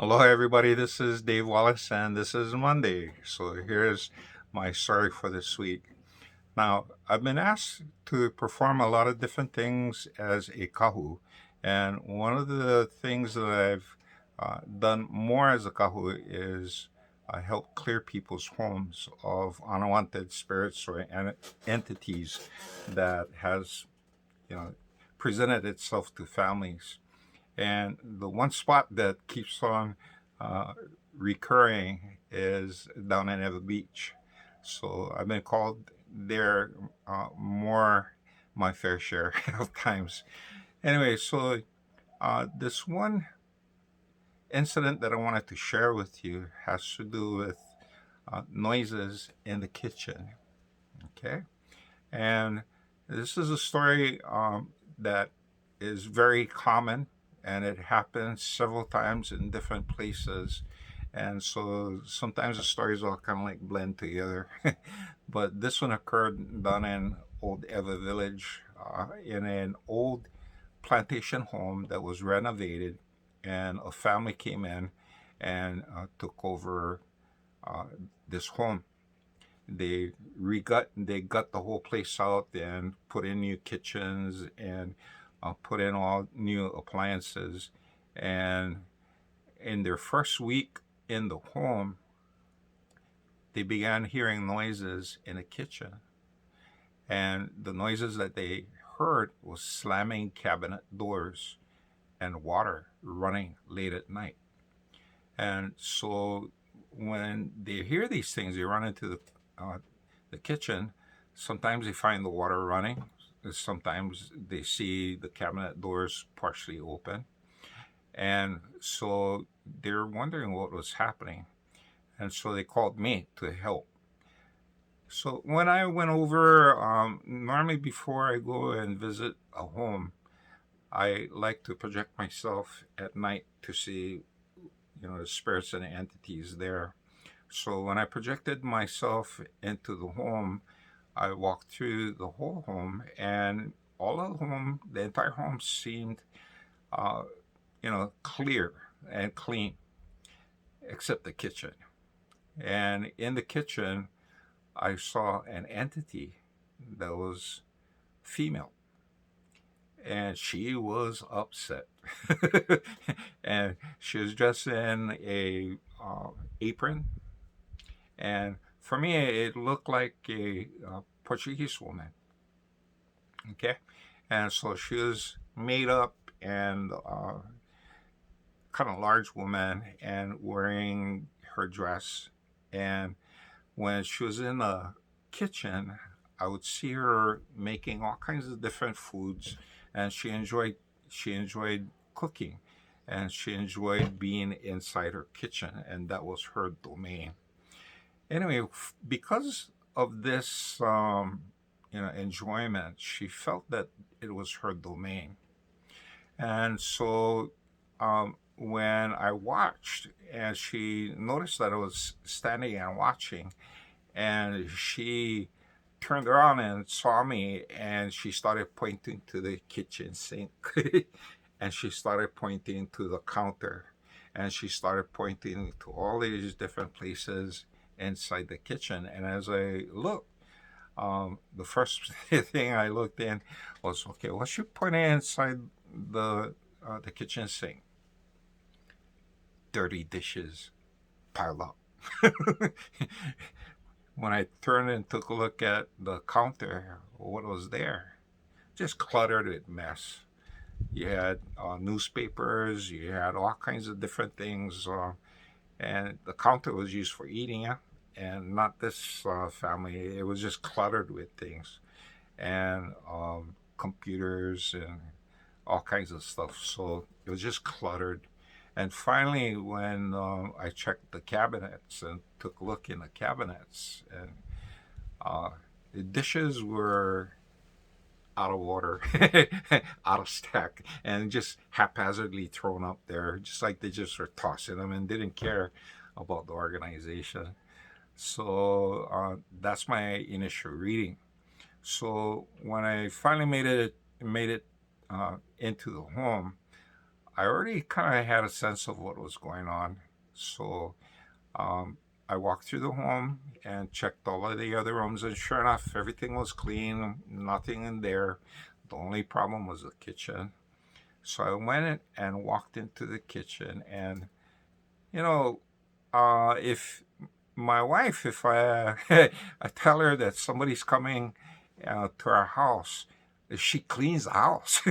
Hello, everybody. This is Dave Wallace, and this is Monday. So here's my story for this week. Now, I've been asked to perform a lot of different things as a kahu, and one of the things that I've done more as a kahu is help clear people's homes of unwanted spirits or entities that has you know presented itself to families. And the one spot that keeps on uh, recurring is down in Ever Beach. So I've been called there more my fair share of times. Anyway, so this one incident that I wanted to share with you has to do with noises in the kitchen. Okay. And this is a story that is very common, and it happens several times in different places. And so sometimes the stories all kind of like blend together. But this one occurred down in Old Ever Village, in an old plantation home that was renovated, and a family came in and took over uh, this home. They gut the whole place out and put in new kitchens and put in all new appliances. And in their first week in the home, they began hearing noises in the kitchen. And the noises that they heard was slamming cabinet doors and water running late at night. And so when they hear these things, they run into the kitchen. Sometimes they find the water running. Sometimes they see the cabinet doors partially open. And so they're wondering what was happening. And so they called me to help. So when I went over, normally before I go and visit a home, I like to project myself at night to see, the spirits and entities there. So when I projected myself into the home, I walked through the whole home, and all of the entire home seemed, uh, clear and clean, except the kitchen. And in the kitchen, I saw an entity that was female, and she was upset. And she was dressed in a apron, and for me, it looked like a Portuguese woman. Okay, and so she was made up and kind of large woman and wearing her dress. And when she was in the kitchen, I would see her making all kinds of different foods, and she enjoyed cooking, and she enjoyed being inside her kitchen, and that was her domain. Anyway, because of this enjoyment, she felt that it was her domain. And so when I watched, and she noticed that I was standing and watching, and she turned around and saw me, and she started pointing to the kitchen sink. And she started pointing to the counter, and she started pointing to all these different places inside the kitchen. And as I looked, the first thing I looked in was, okay, what's she pointing inside the kitchen sink? Dirty dishes piled up. When I turned and took a look at the counter, what was there? Just cluttered with mess. You had newspapers, you had all kinds of different things, and the counter was used for eating, and not this family. It was just cluttered with things, and computers and all kinds of stuff. So it was just cluttered. And finally, when I checked the cabinets and took a look in the cabinets, and uh, the dishes were out of order, out of stack, and just haphazardly thrown up there, just like they just were tossing them and didn't care about the organization. So that's my initial reading. So when I finally made it into the home, I already kind of had a sense of what was going on. So um, I walked through the home and checked all of the other rooms, and sure enough, everything was clean, nothing in there. The only problem was the kitchen. So I went in and walked into the kitchen, and you know, if my wife, if I I tell her that somebody's coming to our house, she cleans the house.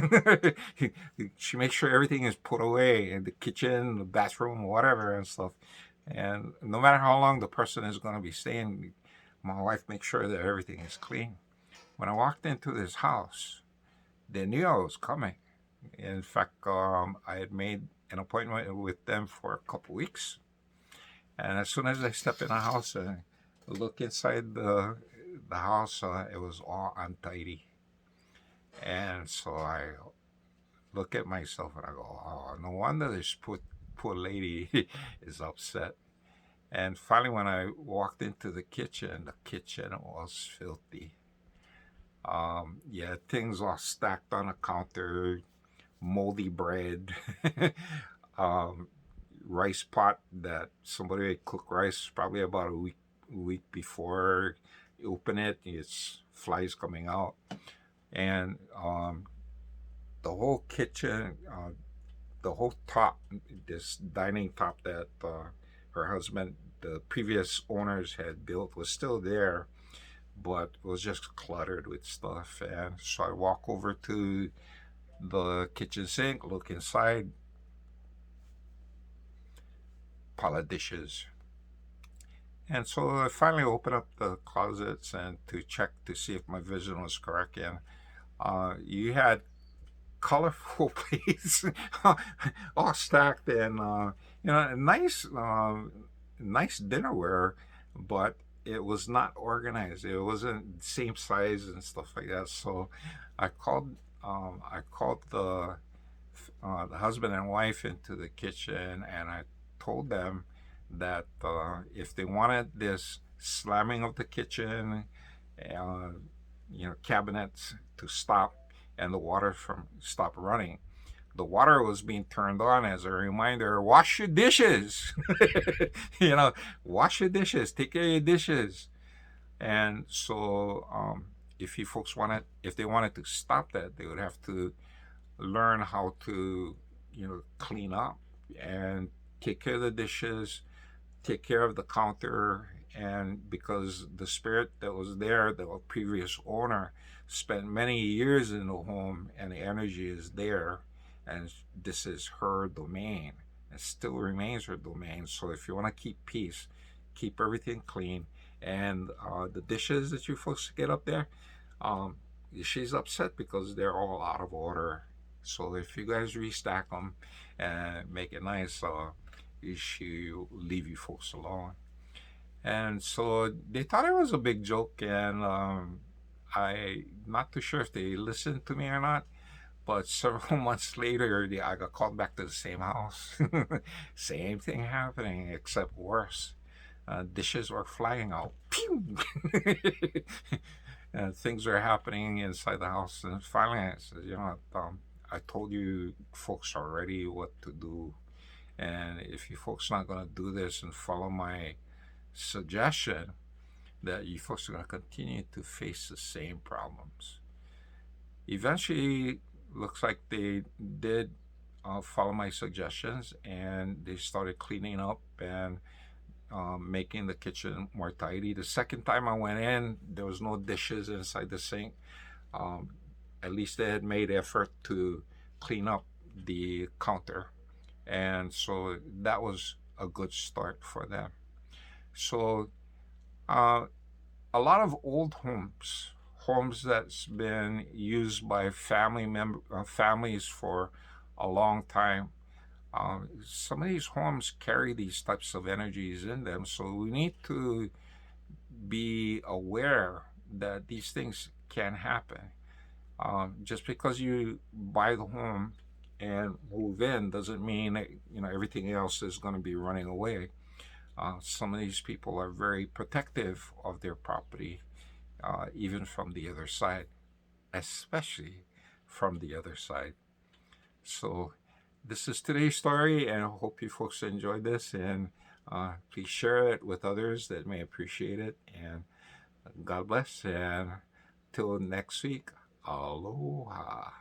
She makes sure everything is put away in the kitchen, the bathroom, whatever and stuff. And no matter how long the person is going to be staying, my wife makes sure that everything is clean. When I walked into this house, they knew I was coming. In fact, I had made an appointment with them for a couple weeks. And as soon as I step in the house and look inside the house, it was all untidy. And so I look at myself and I go, oh, no wonder this poor lady is upset. And finally, when I walked into the kitchen was filthy. Yeah, things all stacked on the counter, moldy bread, um, rice pot that somebody had cooked rice probably about a week before. You open it, it's flies coming out, and the whole kitchen, the whole top, this dining top that her husband, the previous owners had built, was still there, but it was just cluttered with stuff. And so I walk over to the kitchen sink, look inside, pile of dishes. And so I finally opened up the closets and to check to see if my vision was correct. And you had colorful plates all stacked and nice dinnerware, but it was not organized. It wasn't the same size and stuff like that. So I called the husband and wife into the kitchen, and I told them that if they wanted this slamming of the kitchen, uh, cabinets to stop and the water from stop running. The water was being turned on as a reminder, wash your dishes. you know, wash your dishes, take care of your dishes. And so if they wanted to stop that, they would have to learn how to, clean up and take care of the dishes, take care of the counter. And because the spirit that was there, the previous owner, spent many years in the home and the energy is there, and this is her domain. It still remains her domain. So if you want to keep peace, keep everything clean. And the dishes that you folks get up there, um, she's upset because they're all out of order. So if you guys restack them and make it nice, she'll leave you folks alone. And so they thought it was a big joke, and I not too sure if they listened to me or not. But several months later, I got called back to the same house. Same thing happening, except worse. Dishes were flying out. Pew! And things are happening inside the house. And finally, I said, I told you folks already what to do. And if you folks not going to do this and follow my suggestion, that you folks are going to continue to face the same problems. Eventually, looks like they did follow my suggestions, and they started cleaning up and making the kitchen more tidy. The second time I went in, there was no dishes inside the sink. Um, at least they had made effort to clean up the counter, and so that was a good start for them. So uh, a lot of old homes that's been used by families for a long time. Some of these homes carry these types of energies in them, so we need to be aware that these things can happen. Just because you buy the home and move in doesn't mean that everything else is going to be running away. Some of these people are very protective of their property, even from the other side, especially from the other side. So this is today's story, and I hope you folks enjoyed this. And please share it with others that may appreciate it. And God bless. And till next week, aloha.